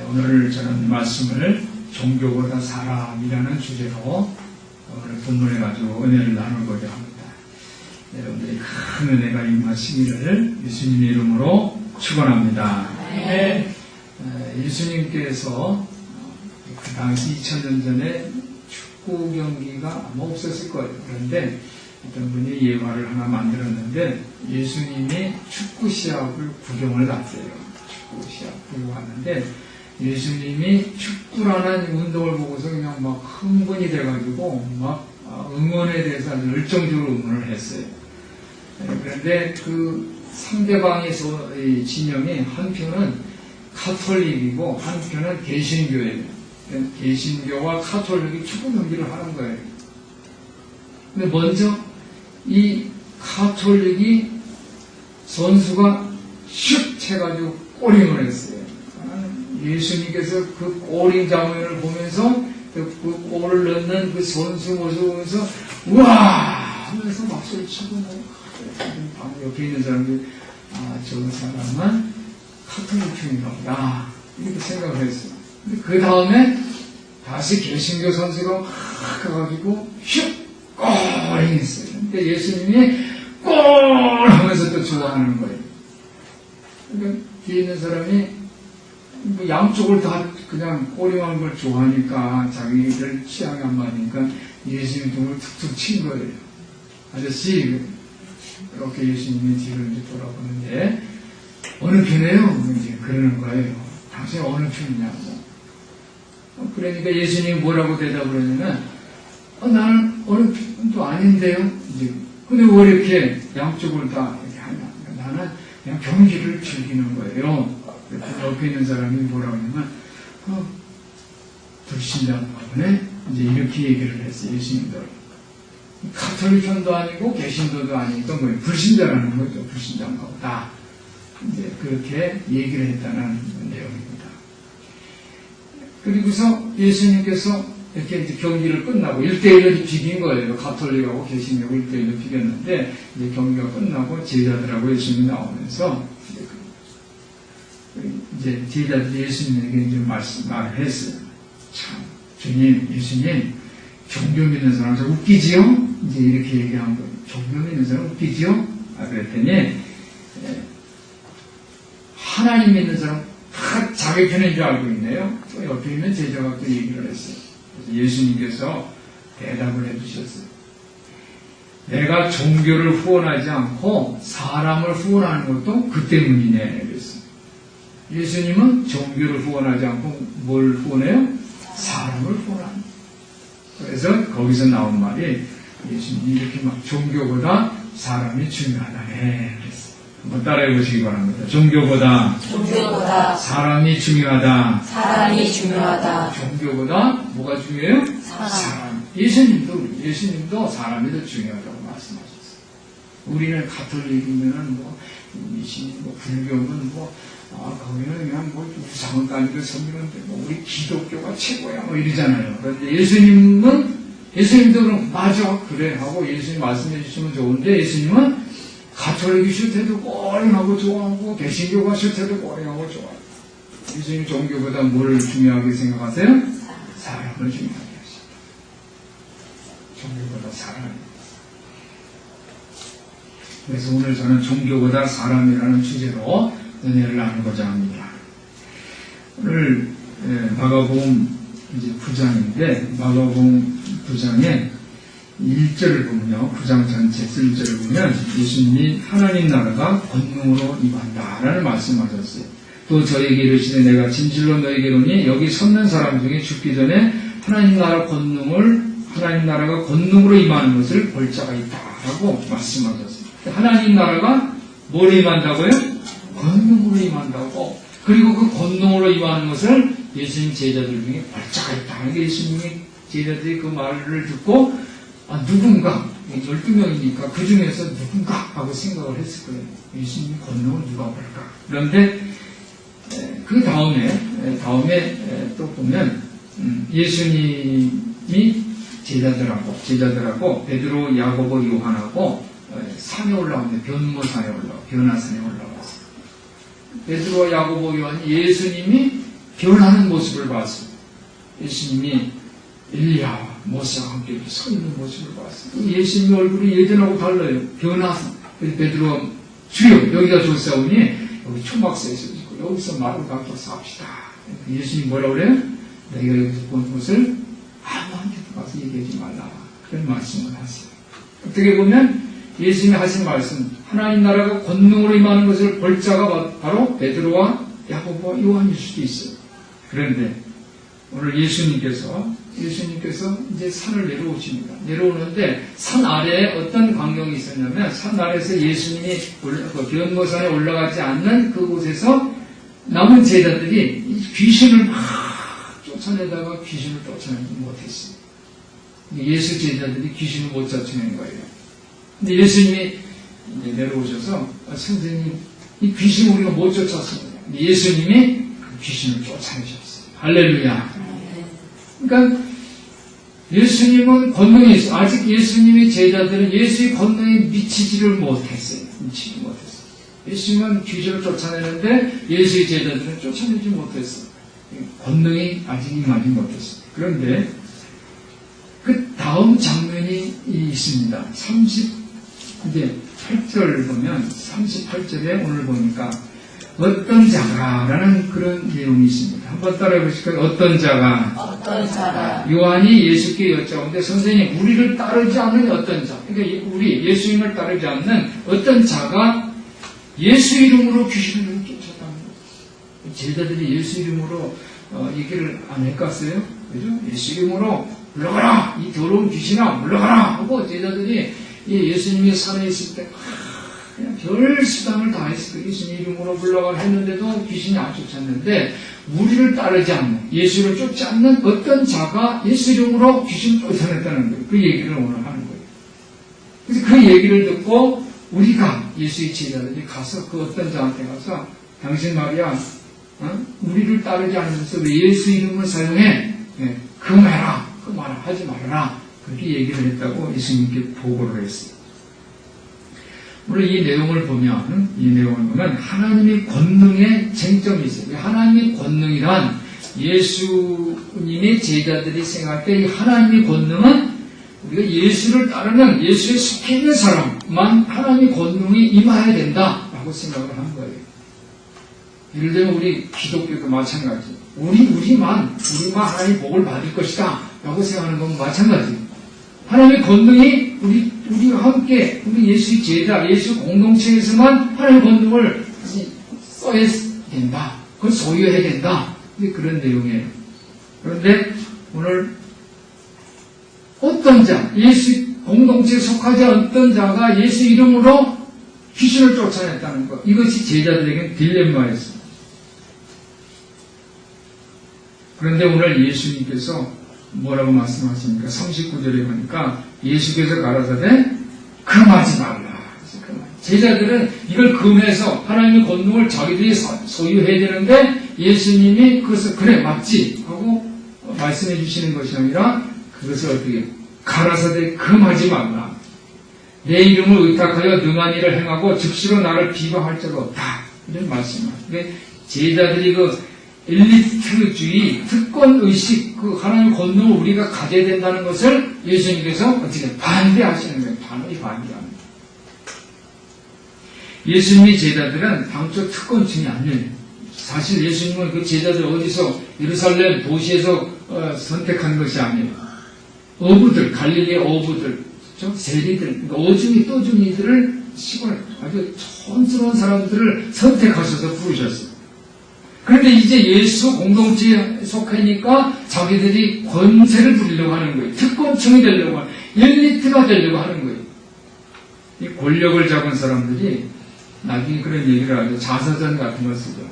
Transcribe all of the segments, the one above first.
오늘 저는 말씀을 종교보다 사람이라는 주제로 오늘 본문해가지고 은혜를 나누고자 합니다. 여러분들이 큰 은혜가 임하시기를 예수님의 이름으로 축원합니다. 예수님께서 그 당시 2000년 전에 축구 경기가 아마 없었을 거예요. 그런데 어떤 분이 예화를 하나 만들었는데 예수님이 축구 시합을 구경을 갔어요. 축구 시합 구경하는데 예수님이 축구라는 운동을 보고서 그냥 막 흥분이 돼가지고 막 응원에 대해서 아주 열정적으로 응원을 했어요. 그런데 그 상대방의 진영이 한편은 카톨릭이고 한편은 개신교예요. 개신교와 카톨릭이 축구 경기를 하는 거예요. 근데 먼저 이 카톨릭이 선수가 슉 채가지고 꼬링을 했어요. 예수님께서 그 꼬링 장면을 보면서 그 골을 넣는 그 선수 모습을 보면서 우와 하면서 막 소리치고 옆에 있는 사람들이 저 사람은 카톨릭충인가 보다 이렇게 생각을 했어요. 근데 그 다음에 다시 개신교 선수가 막 가가지고 슉 꼬링 했어요. 근데 예수님이 골 하면서 또 좋아하는 거예요. 그러니까 뒤에 있는 사람이 뭐 양쪽을 다 그냥 꼬링하는 걸 좋아하니까 자기들 취향이 안 맞으니까 예수님 등을 툭툭 친 거예요. 아저씨 이렇게 예수님이 뒤를 이제 돌아보는데 어느 편이에요? 이제 그러는 거예요. 당신 어느 편이냐고. 그러니까 예수님이 뭐라고 대답을 했냐면 나는 어느 편도 아닌데요. 이제 근데 왜 이렇게 양쪽을 다 이렇게 하냐? 나는 그냥 경기를 즐기는 거예요. 옆에 있는 사람이 뭐라고 하냐면 불신자인가 보네? 이제 이렇게 얘기를 했어요. 예수님도 카톨릭 편도 아니고 개신도도 아니고 뭐 불신자라는 거죠. 불신자인가 보다. 이제 그렇게 얘기를 했다는 내용입니다. 그리고서 예수님께서 이렇게 이제 경기를 끝나고 1대1로 비긴 거예요. 가톨릭하고 개신교하고 1대1로 비겼는데 이제 경기가 끝나고 제자들하고 예수님이 나오면서 이제 제자들이 예수님에게 이제 말을 했어요. 참, 주님, 예수님, 종교 믿는 사람 좀 웃기지요? 이제 이렇게 얘기한 거예요. 종교 믿는 사람 웃기지요? 그랬더니 하나님 믿는 사람 다 자기 편인 줄 알고 있네요. 또 옆에 있는 제자가 또 얘기를 했어요. 그래서 예수님께서 대답을 해주셨어요. 내가 종교를 후원하지 않고 사람을 후원하는 것도 그 때문이네. 그랬어요. 예수님은 종교를 후원하지 않고 뭘 후원해요? 사람을 후원합니다. 그래서 거기서 나온 말이 예수님이 이렇게 막 종교보다 사람이 중요하다네. 그랬어요. 한번 따라해 보시기 바랍니다. 종교보다 사람이 중요하다. 종교보다 뭐가 중요해요? 사람. 예수님도 사람이 더 중요하다고 말씀하셨어요. 우리는 가톨릭이면은 미신, 불교는 거기는 그냥 우상을 가지고 섬기는데 우리 기독교가 최고야 이러잖아요. 그런데 예수님도 그럼 맞아 그래 하고 예수님 말씀해 주시면 좋은데 예수님은 가톨릭이 싫대도 꼬링하고 좋아하고 개신교가 싫대도 꼬링하고 좋아해요. 예수님 종교보다 뭘 중요하게 생각하세요? 사람을 중요하게 하십니다. 종교보다 사람. 그래서 오늘 저는 종교보다 사람이라는 주제로 은혜를 나누고자 합니다. 오늘 마가복음 이제 9장인데 마가복음 9장에 1절을 보면요. 9장 전체 1절을 보면 예수님이 하나님 나라가 권능으로 임한다라는 말씀하셨어요. 또 저에게 이르시되 내가 진실로 너에게 이르노니 여기 섰는 사람 중에 죽기 전에 하나님 나라가 권능으로 임하는 것을 볼 자가 있다라고 말씀하셨어요. 하나님 나라가 뭐로 임한다고요? 권능으로 임한다고. 그리고 그 권능으로 임하는 것을 예수님 제자들 중에 볼 자가 있다. 예수님이 제자들이 그 말을 듣고 누군가 12명이니까 그 중에서 누군가 하고 생각을 했을 거예요. 예수님이 권능을 누가 볼까? 그런데 그 다음에 또 보면 예수님이 제자들하고 베드로, 야고보, 요한하고 산에 올라오는데 변화산에 올라왔어요. 베드로, 야고보, 요한이 예수님이 변하는 모습을 봤어요. 예수님이 엘리야와 모세와 함께 이렇게 서 있는 모습을 봤어요. 예수님의 얼굴이 예전하고 달라요. 변화서. 베드로가 주여 여기가 좋사오니 여기 초막사에서 있고 여기서 말을 바꿔서 합시다. 예수님이 뭐라고 그래요? 너희가 여기서 본 것을 아무한테도 가서 얘기하지 말라. 그런 말씀을 하세요. 어떻게 보면 예수님이 하신 말씀, 하나님 나라가 권능으로 임하는 것을 볼 자가 바로 베드로와 야고보와 요한일 수도 있어요. 그런데 오늘 예수님께서 이제 산을 내려오십니다. 내려오는데 산 아래에 어떤 광경이 있었냐면 산 아래에서 예수님이 변모산에 올라가지 않는 그곳에서 남은 제자들이 귀신을 막 쫓아내다가 귀신을 쫓아내지 못했어요. 예수 제자들이 귀신을 못 쫓아낸 거예요. 근데 예수님이 이제 내려오셔서 선생님 이 귀신 우리가 못 쫓았습니다. 예수님이 그 귀신을 쫓아내셨어요. 할렐루야. 그러니까 예수님은 권능이 있어요. 아직 예수님의 제자들은 예수의 권능에 미치지를 못했어요. 미치지 못했어요. 예수님은 귀신을 쫓아내는데 예수의 제자들은 쫓아내지 못했어요. 권능이 아직 임하지 못했어요. 그런데 그 다음 장면이 있습니다. 38절 보면 38절에 오늘 보니까 어떤 자가라는 그런 내용이 있습니다. 한번 따라해 보실까요? 어떤 자가. 요한이 예수께 여쭤보는데 선생님 우리를 따르지 않는 어떤 자. 그러니까 우리 예수님을 따르지 않는 어떤 자가 예수 이름으로 귀신을 쫓았다는 거예요. 제자들이 예수 이름으로 얘기를 안 했겠어요? 그죠? 예수 이름으로 물러가라! 이 더러운 귀신아 물러가라! 하고 제자들이 예수님이 산에 있을 때 그냥 별 수단을 다 했을 거예요. 예수님 이름으로 물러가라 했는데도 귀신이 안 쫓았는데 우리를 따르지 않는 예수를 쫓지 않는 어떤 자가 예수 이름으로 귀신을 쫓아냈다는 거예요. 그 얘기를 오늘 하는 거예요. 그래서 그 얘기를 듣고 우리가 예수의 제자들이 가서 그 어떤 자한테 가서 당신 말이야 우리를 따르지 않으면서 왜 예수 이름을 사용해? 금해라. 그 말을 하지 말아라. 그렇게 얘기를 했다고 예수님께 보고를 했어요. 물론 이 내용을 보면 하나님의 권능에 쟁점이 있어요. 하나님의 권능이란 예수님의 제자들이 생각할 때 이 하나님의 권능은 우리가 예수를 따르는 예수에 속해 있는 사람만 하나님의 권능이 임해야 된다라고 생각을 한 거예요. 예를 들면 우리 기독교도 마찬가지. 우리만 하나님의 복을 받을 것이다 라고 생각하는 건 마찬가지예요. 하나님의 권능이 우리와 함께 우리 예수의 제자, 예수 공동체에서만 하나님의 권능을 써야 된다. 그걸 소유해야 된다. 그런 내용이에요. 그런데 오늘 어떤 자, 예수 공동체에 속하지 않던 자가 예수 이름으로 귀신을 쫓아냈다는 것. 이것이 제자들에게는 딜레마였습니다. 그런데 오늘 예수님께서 뭐라고 말씀하십니까? 39절에 보니까 예수께서 가라사대 금하지 말라. 제자들은 이걸 금해서 하나님의 권능을 자기들이 소유해야 되는데 예수님이 그것을 그래 맞지 하고 말씀해 주시는 것이 아니라 그것을 어떻게 가라사대 금하지 말라. 내 이름을 의탁하여 능한 일을 행하고 즉시로 나를 비방할 자가 없다. 이런 말씀입니다. 제자들이 그 엘리트주의, 특권의식, 그 하나님의 권능을 우리가 가져야 된다는 것을 예수님께서 어떻게 반대하시는 거예요. 단호히 반대합니다. 예수님의 제자들은 당초 특권층이 아니에요. 사실 예수님은 그 제자들 어디서 예루살렘 도시에서 선택한 것이 아니에요. 어부들, 갈릴리의 어부들, 세리들, 그러니까 어중이 떠중이들을 시골 아주 촌스러운 사람들을 선택하셔서 부르셨어요. 그런데 이제 예수 공동체에 속하니까 자기들이 권세를 부리려고 하는 거예요. 특권층이 되려고 하는 거예요. 엘리트가 되려고 하는 거예요. 이 권력을 잡은 사람들이 나중에 그런 얘기를 하죠. 자서전 같은 걸 쓰죠.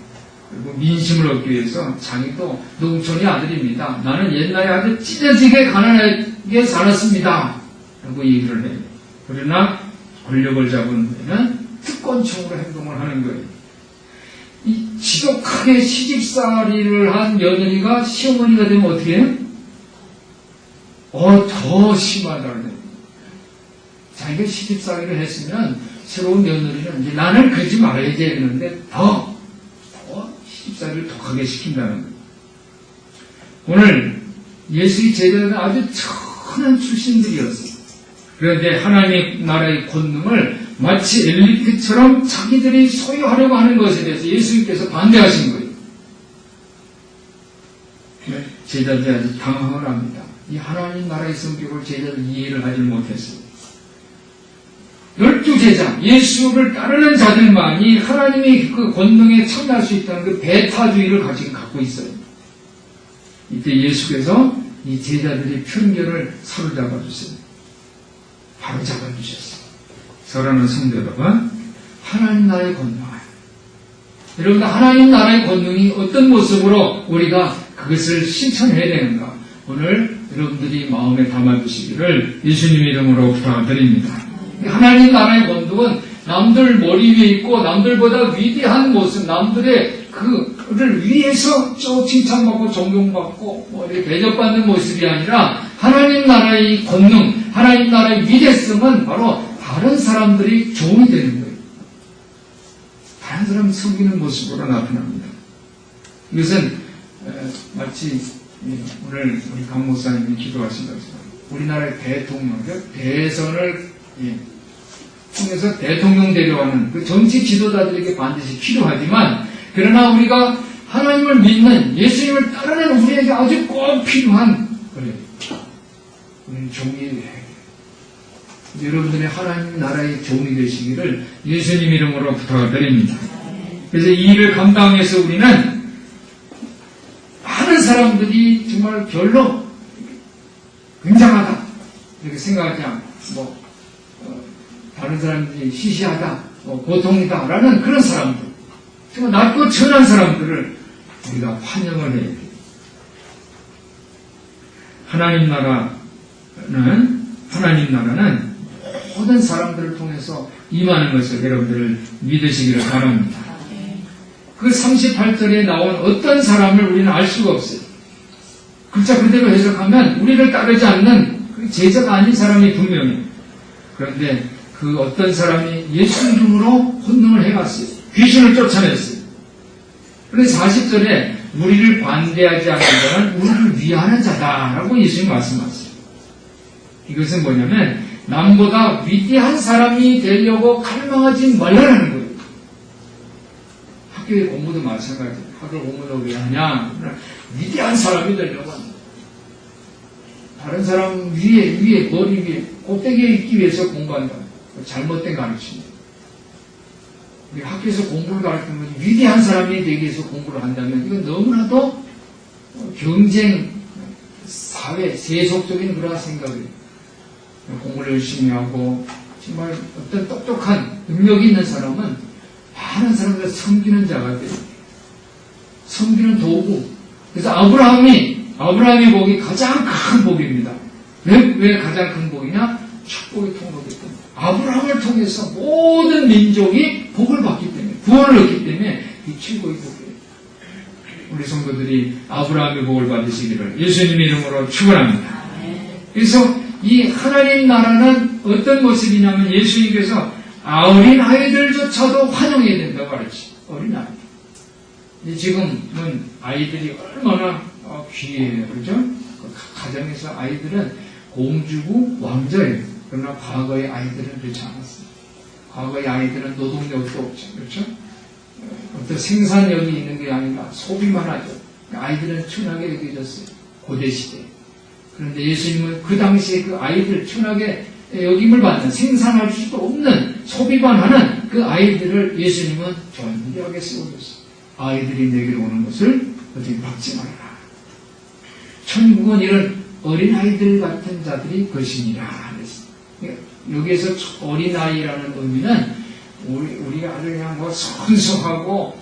그리고 민심을 얻기 위해서 자기도 농촌의 아들입니다. 나는 옛날에 아주 찢어지게 가난하게 살았습니다. 라고 얘기를 해요. 그러나 권력을 잡은 데는 특권층으로 행동을 하는 거예요. 이 지독하게 시집살이를 한 며느리가 시어머니가 되면 어떻게 해요? 더 심하다는 거예요. 자기가 시집살이를 했으면 새로운 며느리는 이제 나는 그러지 말아야 되는데 더 시집살이를 독하게 시킨다는 거예요. 오늘 예수의 제자들은 아주 천한 출신들이었어요. 그런데 하나님의 나라의 권능을 마치 엘리트처럼 자기들이 소유하려고 하는 것에 대해서 예수님께서 반대하신 거예요. 제자들이 아주 당황을 합니다. 이 하나님 나라의 성격을 제자들 이해를 하지 못했어요. 12제자, 예수를 따르는 자들만이 하나님의 그 권능에 참여할 수 있다는 그 배타주의를 갖고 있어요. 이때 예수께서 이 제자들의 편견을 사로잡아 주세요. 바로 잡아주셨어요. 사랑하는 성도 여러분, 하나님 나라의 권능. 여러분, 하나님 나라의 권능이 어떤 모습으로 우리가 그것을 실천해야 되는가? 오늘 여러분들이 마음에 담아주시기를 예수님 이름으로 부탁드립니다. 하나님 나라의 권능은 남들 머리 위에 있고 남들보다 위대한 모습, 남들의 그를 위해서 칭찬받고 존경받고 이렇게 대접받는 모습이 아니라 하나님 나라의 권능, 하나님 나라의 위대성은 바로 다른 사람들이 종이 되는 거예요. 다른 사람을 섬기는 모습으로 나타납니다. 이것은 마치 오늘 우리 강 목사님이 기도하신 것처럼 우리나라의 대선을 통해서 대통령 되려하는 그 정치 지도자들에게 반드시 필요하지만, 그러나 우리가 하나님을 믿는 예수님을 따르는 우리에게 아주 꼭 필요한 우리는 종이 여러분들의 하나님 나라의 종이 되시기를 예수님 이름으로 부탁드립니다. 그래서 이 일을 감당해서 우리는 많은 사람들이 정말 별로 굉장하다 이렇게 생각하지 않고 다른 사람들이 시시하다, 고통이다라는 그런 사람들, 정말 낮고 천한 사람들을 우리가 환영을 해야 돼요. 하나님 나라는 모든 사람들을 통해서 임하는 것을 여러분들을 믿으시기를 바랍니다. 그 38절에 나온 어떤 사람을 우리는 알 수가 없어요. 글자 그대로 해석하면 우리를 따르지 않는 제자가 아닌 사람이 분명해요. 그런데 그 어떤 사람이 예수 이름으로 권능을 해갔어요. 귀신을 쫓아냈어요. 그런데 40절에 우리를 반대하지 않는 자는 우리를 위하는 자다라고 예수님이 말씀하셨어요. 이것은 뭐냐면 남보다 위대한 사람이 되려고 갈망하지 말라는 거예요. 학교의 공부도 마찬가지예요. 학교 공부를 왜 하냐? 위대한 사람이 되려고 합니다. 다른 사람 위에 머리 위에 꼭대기에 있기 위해서 공부한다. 잘못된 가르침이에요. 우리 학교에서 공부를 가르치면 위대한 사람이 되기 위해서 공부를 한다면 이건 너무나도 경쟁, 사회, 세속적인 그런 생각이에요. 공부를 열심히 하고 정말 어떤 똑똑한 능력이 있는 사람은 많은 사람들 섬기는 자가 돼요. 섬기는 도구. 그래서 아브라함의 복이 가장 큰 복입니다. 왜 가장 큰 복이냐? 축복의 통로기 때문에. 아브라함을 통해서 모든 민족이 복을 받기 때문에, 구원을 얻기 때문에 이 최고의 복이에요. 우리 성도들이 아브라함의 복을 받으시기를 예수님 이름으로 축원합니다. 그래서 이 하나님 나라는 어떤 모습이냐면 예수님께서 어린 아이들조차도 환영해야 된다고 가르치죠. 어린 아이들. 지금은 아이들이 얼마나 귀해요. 그렇죠? 가정에서 아이들은 공주고 왕자예요. 그러나 과거의 아이들은 그렇지 않았어요. 과거의 아이들은 노동력도 없죠. 그렇죠? 어떤 생산력이 있는 게 아니라 소비만 하죠. 아이들은 천하게 여겨졌어요. 고대시대. 그런데 예수님은 그 당시에 그 아이들 천하게 여김을 받는, 생산할 수도 없는, 소비만 하는 그 아이들을 예수님은 존귀하게 세워줬어요. 아이들이 내게로 오는 것을 어디 막지 말라. 천국은 이런 어린아이들 같은 자들이 것이니라. 여기에서 어린아이라는 의미는 우리가 아주 그냥 선수하고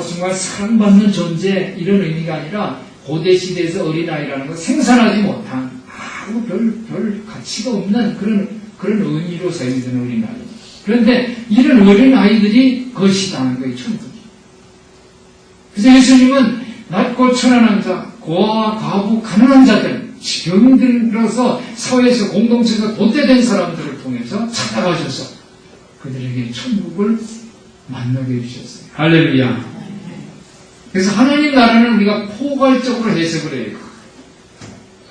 정말 사랑받는 존재 이런 의미가 아니라 고대 시대에서 어린아이라는 건 생산하지 못한 아무 별 가치가 없는 그런 의미로 사용되는 어린아이. 그런데 이런 어린아이들이 것이다는 거예요. 천국이. 그래서 예수님은 낮고 천한한 자, 고아와 과부, 가난한 자들, 병들 들어서 사회에서 공동체에서 도태된 사람들을 통해서 찾아가셔서 그들에게 천국을 만나게 해주셨어요. 할렐루야. 그래서 하나님 나라는 우리가 포괄적으로 해석을 해요.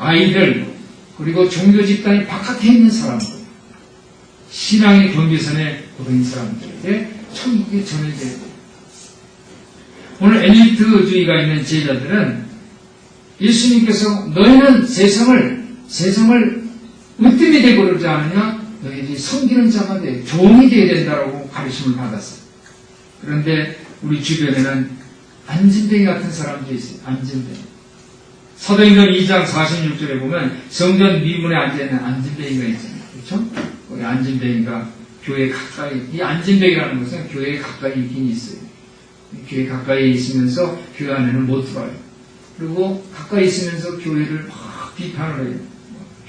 아이들, 그리고 종교 집단이 바깥에 있는 사람들, 신앙의 경계선에 고른 사람들에게 천국이 전해져야 돼요. 오늘 엘리트주의가 있는 제자들은 예수님께서 너희는 세상을 으뜸이 되고 그러지 않느냐? 너희들이 섬기는 자가 돼, 종이 되어야 된다고 가르침을 받았어요. 그런데 우리 주변에는 안진뱅이 같은 사람들이 있어요. 안진뱅이. 사도행전 2장 46절에 보면 성전 미문에 앉아있는 안진뱅이가 있잖아요. 그렇죠? 거기 안진뱅이가 교회 가까이, 이 안진뱅이라는 것은 교회에 가까이 있긴 있어요. 교회 가까이 있으면서 교회 안에는 못 들어와요. 그리고 가까이 있으면서 교회를 막 비판을 해요.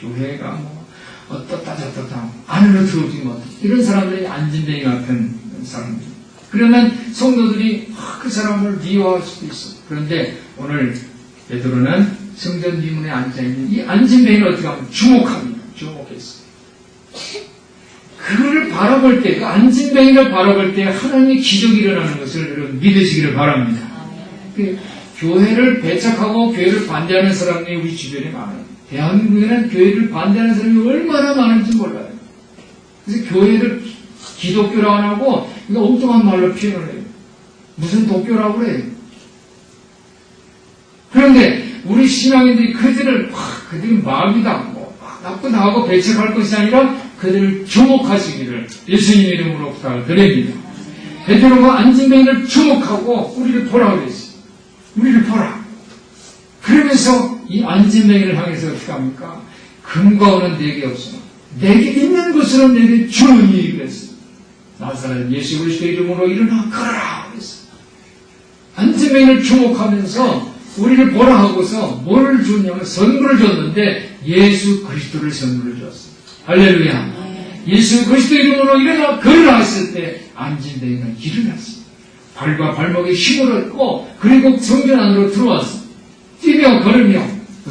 교회가 뭐 어떻다 저떻다 안으로 들어오지 못해. 이런 사람들이 안진뱅이 같은 사람들. 그러면 성도들이 그 사람을 미워할 수도 있어. 그런데 오늘 베드로는 성전 미문에 앉아있는 이 안진뱅이를 어떻게 하면 주목합니다. 주목했어요. 그를 바라볼 때, 그 안진뱅이를 바라볼 때 하나님의 기적이 일어나는 것을 여러분 믿으시기를 바랍니다. 교회를 배척하고 교회를 반대하는 사람이 우리 주변에 많아요. 대한민국에는 교회를 반대하는 사람이 얼마나 많은지 몰라요. 그래서 교회를 기독교라고 안 하고 이거 엉뚱한 말로 표현을 해요. 무슨 독교라고 그래요. 그런데 우리 신앙인들이 그들이 마귀다, 뭐 나쁘다 하고 배척할 것이 아니라 그들을 주목하시기를 예수님 이름으로 부탁을 드립니다. 베드로가 안진뱅이를 주목하고 우리를 보라 그랬어요. 우리를 보라. 그러면서 이 안진뱅이를 향해서 어떻게 합니까? 금과 은은 내게 없으나 내게 있는 것으로 내게 주니 그랬어요. 나사렛 예수 그리스도 이름으로 일어나 걸어라 그랬어요. 안진뱅이를 주목하면서 우리를 보라 하고서 뭐를 줬냐면 선물을 줬는데 예수 그리스도를 선물을 줬어요. 할렐루야. 예수 그리스도 이름으로 일어나 걸으라 했을 때 안진뱅이가 일어났어요. 발과 발목에 힘을 얻고 그리고 성전 안으로 들어왔어요. 뛰며 걸으며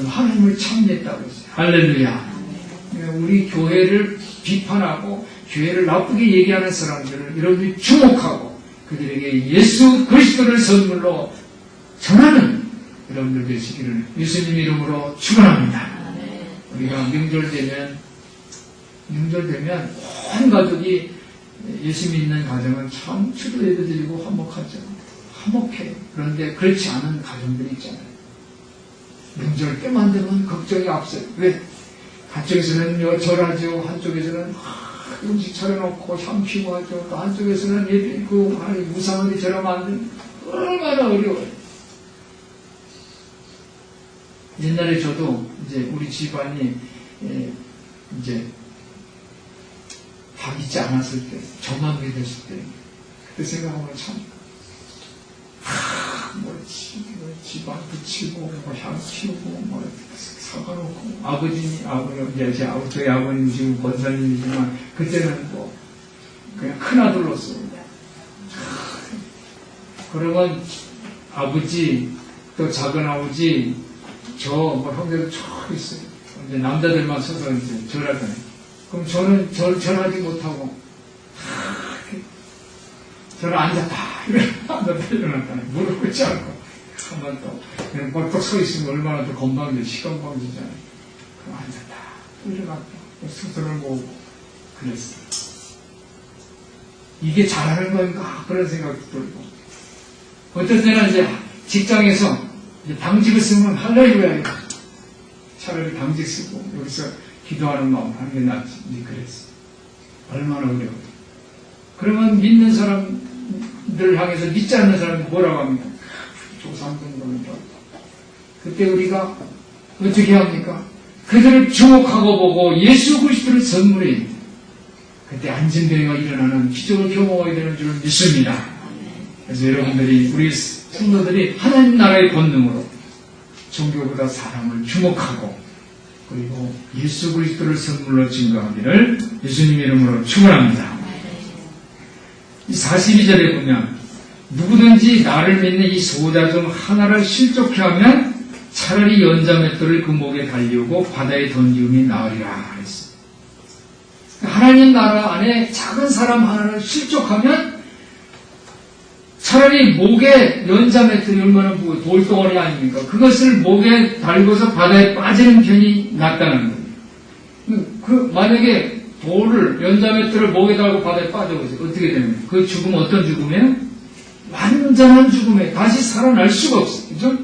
하나님을 찬미했다고 했어요. 할렐루야. 우리 교회를 비판하고 교회를 나쁘게 얘기하는 사람들을 여러분이 주목하고 그들에게 예수 그리스도를 선물로 전하는 여러분들 되시기를 예수님 이름으로 축원합니다. 우리가 명절되면 온 가족이 예수 믿는 가정은 참 추도 예배 드리고 화목하죠. 화목해요. 그런데 그렇지 않은 가정들이 있잖아요. 명절 때만 되면 걱정이 앞서요. 왜? 한쪽에서는 절하죠. 한쪽에서는 음식 차려놓고 향 피우고 하죠. 또 한쪽에서는 예배 있고 무상하게 절하면 안 되는 얼마나 어려워요. 옛날에 저도 이제 우리 집안이 이제 다 믿지 않았을 때, 저만 믿었을 때, 그때 생각하면 참, 집안 붙이고, 향 피우고, 사가놓고, 저희 아버님 지금 권사님이지만, 그때는 그냥 큰아들로서, 그러면 아버지, 또 작은아버지, 형제들 쭉 있어요. 이제 남자들만 서서 이제 절하잖아요. 그럼 저는 절하지 못하고, 저는 앉았다. 일어났다. 무릎 꿇지 않고. 한번 또, 그냥 벌떡 서 있으면 얼마나 더 건방져, 시건방지잖아요. 그럼 앉았다. 일어났다. 스스로를 보고, 그랬어요. 이게 잘하는 건가? 그런 생각도 들고. 어떨 때는 이제 직장에서 이제 당직을 쓰면 할렐루야. 차라리 당직 쓰고, 여기서 기도하는 마음 하는 게 낫지. 이제 그랬어. 얼마나 어려워. 그러면 믿는 사람들 향해서 믿지 않는 사람이 뭐라고 합니까? 조상들 그런다. 그때 우리가 어떻게 합니까? 그들을 주목하고 보고 예수 그리스도를 선물해야 돼. 그때 안진뱅이가 일어나는 기적을 경험하게 되는 줄 믿습니다. 그래서 여러분들이, 우리 성도들이 하나님 나라의 본능으로 종교보다 사람을 주목하고 그리고 예수 그리스도를 선물로 증거하기를 예수님 이름으로 축원합니다. 이 42절에 보면 누구든지 나를 믿는 이 소자 중 하나를 실족케 하면 차라리 연자맷돌을 그 목에 달리우고 바다에 던지움이 나으리라 했어요. 하나님 나라 안에 작은 사람 하나를 실족하면 차라리 목에 연자매트리 얼마나 무거워 돌덩어리 아닙니까? 그것을 목에 달고서 바다에 빠지는 편이 낫다는 거예요. 만약에 연자매트를 목에 달고 바다에 빠져보세요. 어떻게 됩니까? 그 죽음 어떤 죽음이에요? 완전한 죽음에 다시 살아날 수가 없어요. 그죠?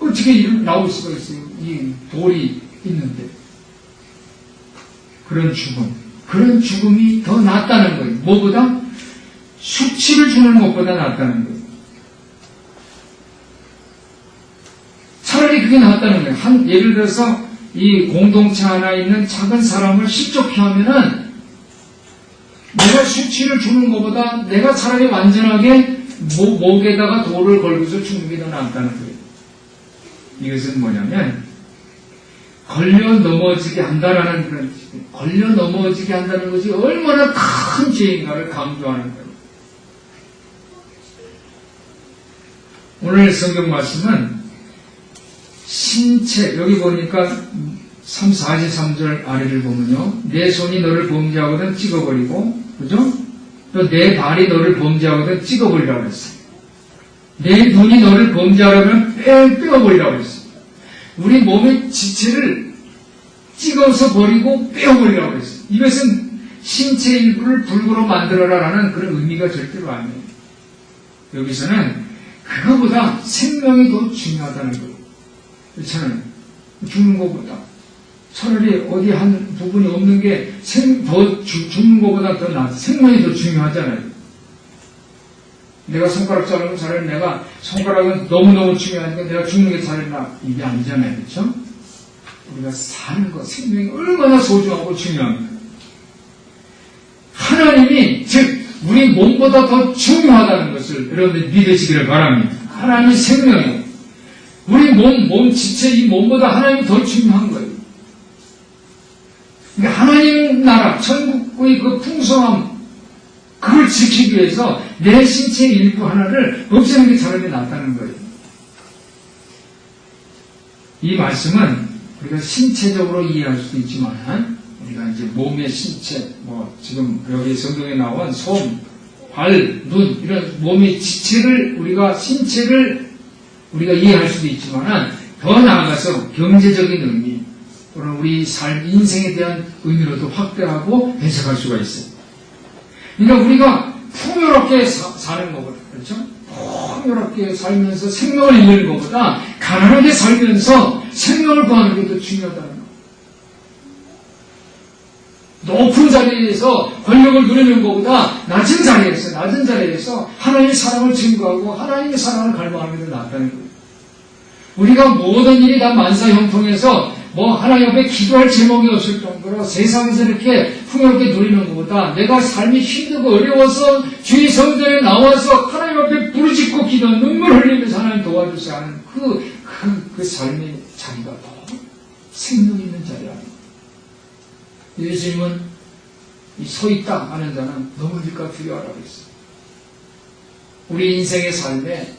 어떻게 나올 수가 있어요? 이 돌이 있는데. 그런 죽음이 더 낫다는 거예요. 뭐보다? 수치를 주는 것보다 낫다는 거예요. 차라리 그게 낫다는 거예요. 예를 들어서 이 공동체 하나에 있는 작은 사람을 실족해 하면은 내가 수치를 주는 것보다 내가 차라리 완전하게 목에다가 돌을 걸고서 죽는 게 더 낫다는 거예요. 이것은 뭐냐면 걸려 넘어지게 한다라는 그런 뜻이에요. 걸려 넘어지게 한다는 것이 얼마나 큰 죄인가를 강조하는 거예요. 오늘 성경 말씀은 신체, 여기 보니까 43절 아래를 보면요. 내 손이 너를 범죄하거든 찍어버리고, 그죠? 또 내 발이 너를 범죄하거든 찍어버리라고 했어요. 내 눈이 너를 범죄하려면 빼어버리라고 했어요. 우리 몸의 지체를 찍어서 버리고 빼어버리라고 했어요. 이것은 신체 일부를 불구로 만들어라라는 그런 의미가 절대로 아니에요. 여기서는 그거보다 생명이 더 중요하다는 거예요. 그렇잖아요. 죽는 것보다. 차라리 어디 한 부분이 없는 게 죽는 것보다 더 낫다. 생명이 더 중요하잖아요. 내가 손가락 자르면 차라리 내가 손가락은 너무너무 중요하니까 내가 죽는 게 차라리나 이게 아니잖아요. 그렇죠? 우리가 사는 것, 생명이 얼마나 소중하고 중요합니다. 하나님이 즉 우리 몸보다 더 중요하다는 것을 여러분들 믿으시기를 바랍니다. 하나님이 생명이에요. 우리 몸 지체 이 몸보다 하나님이 더 중요한 거예요. 그러니까 하나님 나라, 천국의 그 풍성함, 그걸 지키기 위해서 내 신체 일부 하나를 없애는 게 차라리 낫다는 거예요. 이 말씀은 우리가 신체적으로 이해할 수도 있지만, 우리가 이제 몸의 신체, 지금 여기 성경에 나온 손, 발, 눈, 이런 몸의 지체를, 신체를 우리가 이해할 수도 있지만, 더 나아가서 경제적인 의미, 또는 우리 삶, 인생에 대한 의미로도 확대하고 해석할 수가 있어요. 그러니까 우리가 풍요롭게 사는 것보다, 그렇죠? 풍요롭게 살면서 생명을 잃는 것보다 가난하게 살면서 생명을 구하는 게 더 중요하다는 거. 높은 자리에서 권력을 누리는 것보다 낮은 자리에서 하나님의 사랑을 증거하고 하나님의 사랑을 갈망하는 게 더 낫다는 거예요. 우리가 모든 일이 다 만사형통해서 하나님 앞에 기도할 제목이 없을 정도로 세상에서 이렇게 풍요롭게 누리는 것보다 내가 삶이 힘들고 어려워서 주의 성전에 나와서 하나님 앞에 부르짖고 기도, 눈물 흘리면서 하나님 도와주세요 하는 그 삶의 자리가 더 생명 있는 자리 아닙니까? 예수님은 서 있다 하는 자는 넘어질까 두려워하라고 했어요. 우리 인생의 삶에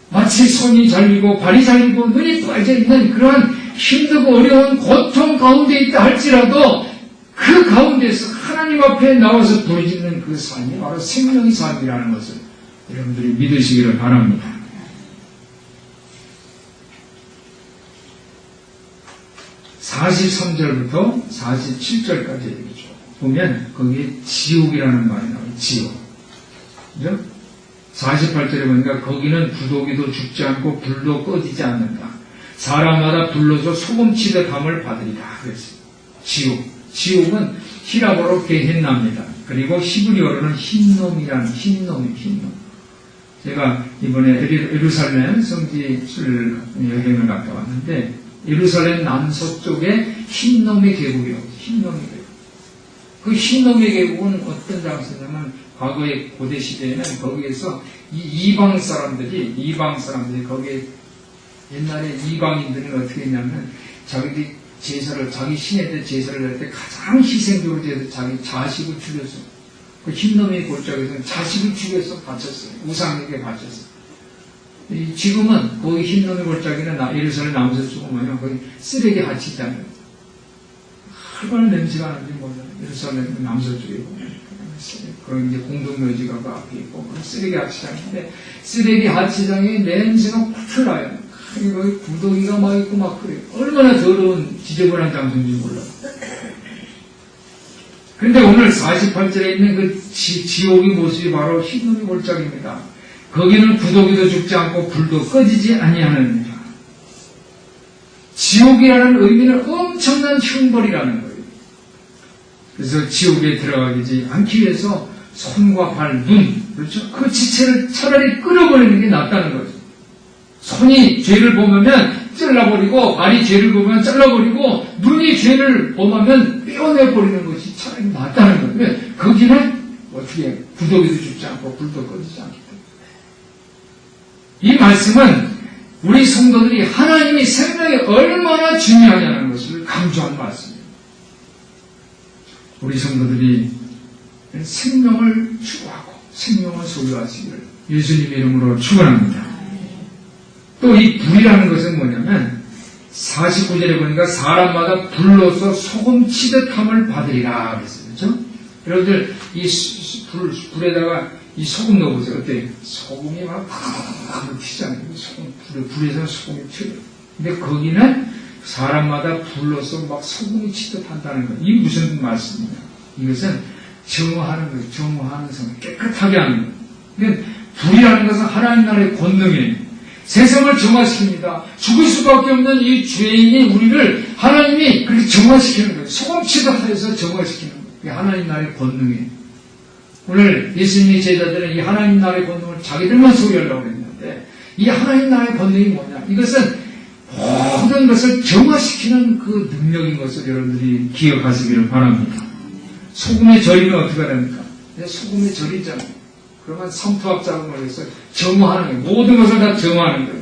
마치 손이 잘리고 발이 잘리고 눈이 빠져있는 그러한 힘들고 어려운 고통 가운데 있다 할지라도 그 가운데서 하나님 앞에 나와서 부르짖는 그 삶이 바로 생명의 삶이라는 것을 여러분들이 믿으시기를 바랍니다. (43절부터) (47절까지) 얘기죠. 보면 거기에 지옥이라는 말이 나와요. 지옥. 그죠? 48절에 보니까 거기는 부도기도 죽지 않고 불도 꺼지지 않는다. 사람마다 불러서 소금치듯 함을 받으리라 그랬어요. 지옥은 히라보로 게헨나입니다. 그리고 히브리어로는 흰놈이라는 흰놈. 제가 이번에 예루살렘 성지를 여행을 갔다 왔는데 예루살렘 남서쪽에 흰놈의 계곡이라고 있어요. 흰놈의 계곡. 그 흰놈의 계곡은 어떤 장소냐면 과거의 고대 시대에는 거기에서 이방 사람들이 거기에 옛날에 이방인들은 어떻게 했냐면 자기들이 자기 신에 대해 제사를 할 때 가장 희생적으로 돼서 자기 자식을 죽였어요. 그 흰놈의 골짜기에서는 자식을 죽여서 바쳤어요. 우상에게 바쳤어요. 지금은 거기 흰놈의 골짜기는 예루살렘 남서쪽은 뭐냐 거기 쓰레기 하치잖아요. 얼마나 냄새가 나는지 몰라요. 예루살렘 남서쪽에 보면 그 이제 공동묘지가 그 앞에 있고, 쓰레기 하치장인데, 쓰레기 하치장에 냄새가 확 나요. 거기 구더기가 막 있고 막 그래요. 얼마나 더러운 지저분한 장소인지 몰라. 그런데 오늘 48절에 있는 그 지옥의 모습이 바로 흰눈이 골짜기입니다. 거기는 구더기도 죽지 않고 불도 꺼지지 아니하느니라. 지옥이라는 의미는 엄청난 형벌이라는 거예요. 그래서 지옥에 들어가지 않기 위해서 손과 발, 눈, 그렇죠? 그 지체를 차라리 끊어버리는 게 낫다는 거죠. 손이 죄를 범하면 잘라버리고, 발이 죄를 범하면 잘라버리고, 눈이 죄를 범하면 떼어내버리는 것이 차라리 낫다는 거예요. 거기는 어떻게 구더기도 죽지 않고 불도 꺼지지 않기 때문에. 이 말씀은 우리 성도들이 하나님의 생명이 얼마나 중요하냐는 것을 강조한 말씀입니다. 우리 성도들이 생명을 추구하고 생명을 소유하시기를 예수님의 이름으로 축원합니다. 또 이 불이라는 것은 뭐냐면 49절에 보니까 사람마다 불로서 소금 치듯함을 받으리라 그랬어요. 그렇죠? 여러분들 이 불에다가 이 소금 넣어보세요. 어때요? 소금이 막 튀잖아요. 불에서 소금이 튀어요. 근데 거기는 사람마다 불로서 막 소금이 치듯한다는 거예요. 이게 무슨 말씀이냐? 이것은 정화하는 거예요. 정화하는 성을 깨끗하게 하는 거예요. 근데 불이라는 것은 하나님 나라의 권능이에요. 세상을 정화시킵니다. 죽을 수밖에 없는 이 죄인이 우리를 하나님이 그렇게 정화시키는 거예요. 소금 치듯해서 정화시키는 거예요. 이게 하나님 나라의 권능이에요. 오늘 예수님의 제자들은 이 하나님 나라의 권능을 자기들만 소유하려고 했는데 이 하나님 나라의 권능이 뭐냐? 이것은 모든 것을 정화시키는 그 능력인 것을 여러분들이 기억하시기를 바랍니다. 소금의 절이면 어떻게 됩니까? 소금의 절이잖아요. 그러면 성투학 작업을 해서 정화하는 거예요. 모든 것을 다 정화하는 거예요.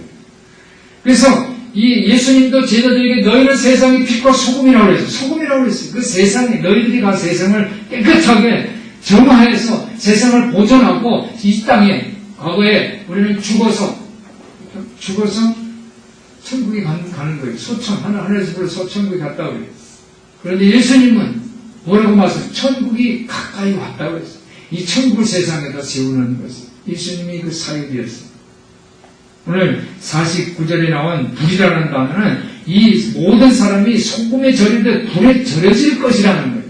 그래서 이 예수님도 제자들에게 너희는 세상의 빛과 소금이라고 했어요. 소금이라고 했어요. 그 세상에 너희들이 가 세상을 깨끗하게 정화해서 세상을 보존하고 이 땅에 과거에 우리는 죽어서 천국에 가는 거예요. 하늘에서 소천국에 갔다고 그래요. 그런데 예수님은 뭐라고 말씀하세요? 천국이 가까이 왔다고 했어요. 이 천국을 세상에다 세우는 것은 예수님이 그 사역이었어요. 오늘 49절에 나온 불이라는 단어는 이 모든 사람이 소금에 절이듯 불에 절여질 것이라는 거예요.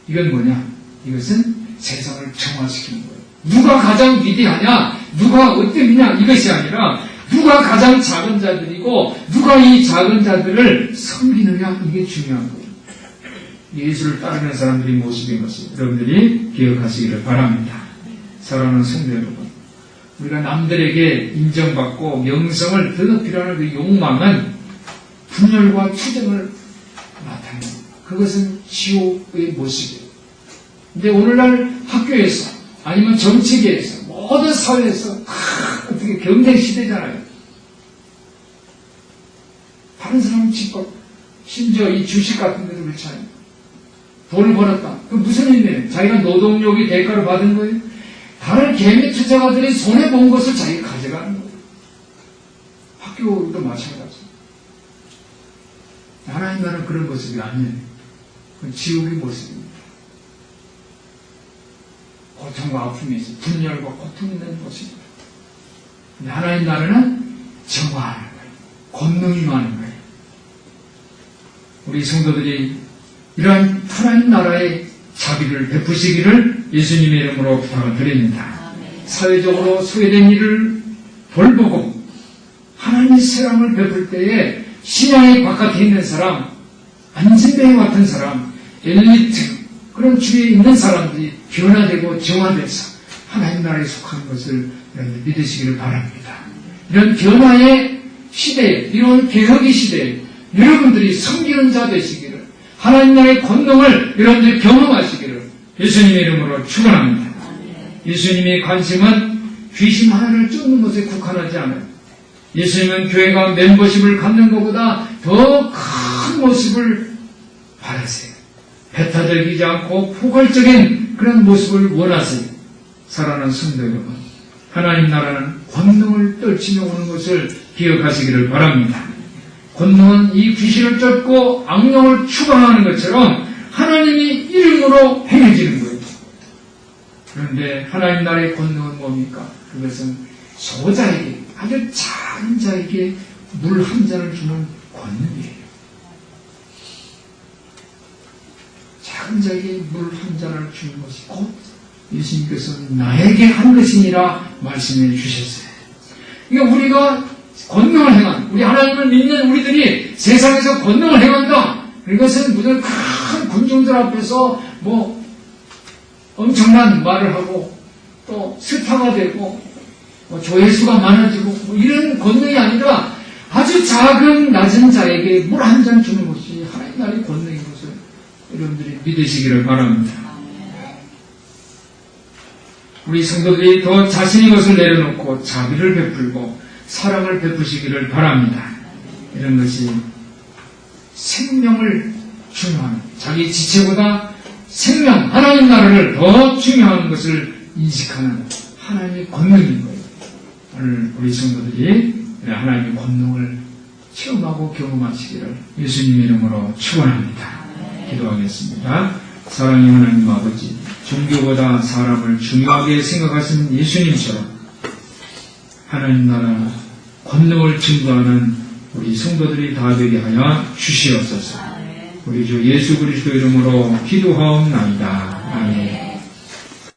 이건 뭐냐? 이것은 세상을 정화시키는 거예요. 누가 가장 위대하냐? 누가 어땠느냐? 이것이 아니라 누가 가장 작은 자들이고 누가 이 작은 자들을 섬기느냐? 이게 중요한 거예요. 예수를 따르는 사람들의 모습인 것을 여러분들이 기억하시기를 바랍니다. 사랑하는 성도 여러분, 우리가 남들에게 인정받고 명성을 드높이려는 그 욕망은 분열과 투쟁을 나타냅니다. 그것은 지옥의 모습이에요. 근데 오늘날 학교에서 아니면 정치계에서 모든 사회에서 다 어떻게 경쟁 시대잖아요. 다른 사람은 집밥, 심지어 이 주식 같은 데도 그렇잖아요. 돈을 벌었다. 그 무슨 의미예요? 자기가 노동력이 대가로 받은 거예요? 다른 개미 투자가들이 손해본 것을 자기가 가져가는 거예요. 학교도 마찬가지입니다. 하나님 나라는 그런 모습이 아니에요. 그건 지옥의 모습입니다. 고통과 아픔이 있어요. 분열과 고통이 있는 모습입니다. 근데 하나님 나라는 정화하는 거예요. 권능이 많은 거예요. 우리 성도들이 이러한 하나님 나라의 자비를 베푸시기를 예수님의 이름으로 부탁을 드립니다. 사회적으로 소외된 일을 돌보고 하나님의 사랑을 베풀 때에 신앙의 바깥에 있는 사람, 안진뱅이 같은 사람, 엘리트, 그런 주위에 있는 사람들이 변화되고 정화돼서 하나님 나라에 속한 것을 여러분들 믿으시기를 바랍니다. 이런 변화의 시대에, 이런 개혁의 시대에 여러분들이 섬기는 자 되시기를, 하나님 나라의 권능을 여러분들이 경험하시기를 예수님의 이름으로 축원합니다. 예수님의 관심은 귀신 하나를 쫓는 것에 국한하지 않아요. 예수님은 교회가 멤버십을 갖는 것보다 더 큰 모습을 바라세요. 배타적이지 않고 포괄적인 그런 모습을 원하세요. 사랑하는 성도 여러분, 하나님 나라는 권능을 떨치며 오는 것을 기억하시기를 바랍니다. 권능은 이 귀신을 쫓고 악령을 추방하는 것처럼 하나님이 이름으로 행해지는 거예요. 그런데 하나님 나라의 권능은 뭡니까? 그것은 소자에게, 아주 작은 자에게 물 한 잔을 주는 권능이에요. 작은 자에게 물 한 잔을 주는 것이 곧 예수님께서 나에게 한 것이니라 말씀해 주셨어요. 그러니까 우리가 권능을 행한, 우리 하나님을 믿는 우리들이 세상에서 권능을 행한다. 이것은 무슨 큰 군중들 앞에서 뭐 엄청난 말을 하고 또 스타가 되고 뭐 조회수가 많아지고 뭐 이런 권능이 아니라 아주 작은 낮은 자에게 물 한 잔 주는 것이 하나님 나라의 권능인 것을 여러분들이 믿으시기를 바랍니다. 우리 성도들이 더 자신의 것을 내려놓고 자비를 베풀고 사랑을 베푸시기를 바랍니다. 이런 것이 생명을 중요한, 자기 지체보다 생명, 하나님 나라를 더 중요한 것을 인식하는 하나님의 권능인 거예요. 오늘 우리 성도들이 하나님의 권능을 체험하고 경험하시기를 예수님의 이름으로 축원합니다. 기도하겠습니다. 사랑의 하나님 아버지, 종교보다 사람을 중요하게 생각하시는 예수님처럼 하나님 나라 권능을 증거하는 우리 성도들이 다 되게 하여 주시옵소서. 우리 주 예수 그리스도 이름으로 기도하옵나이다. 아멘.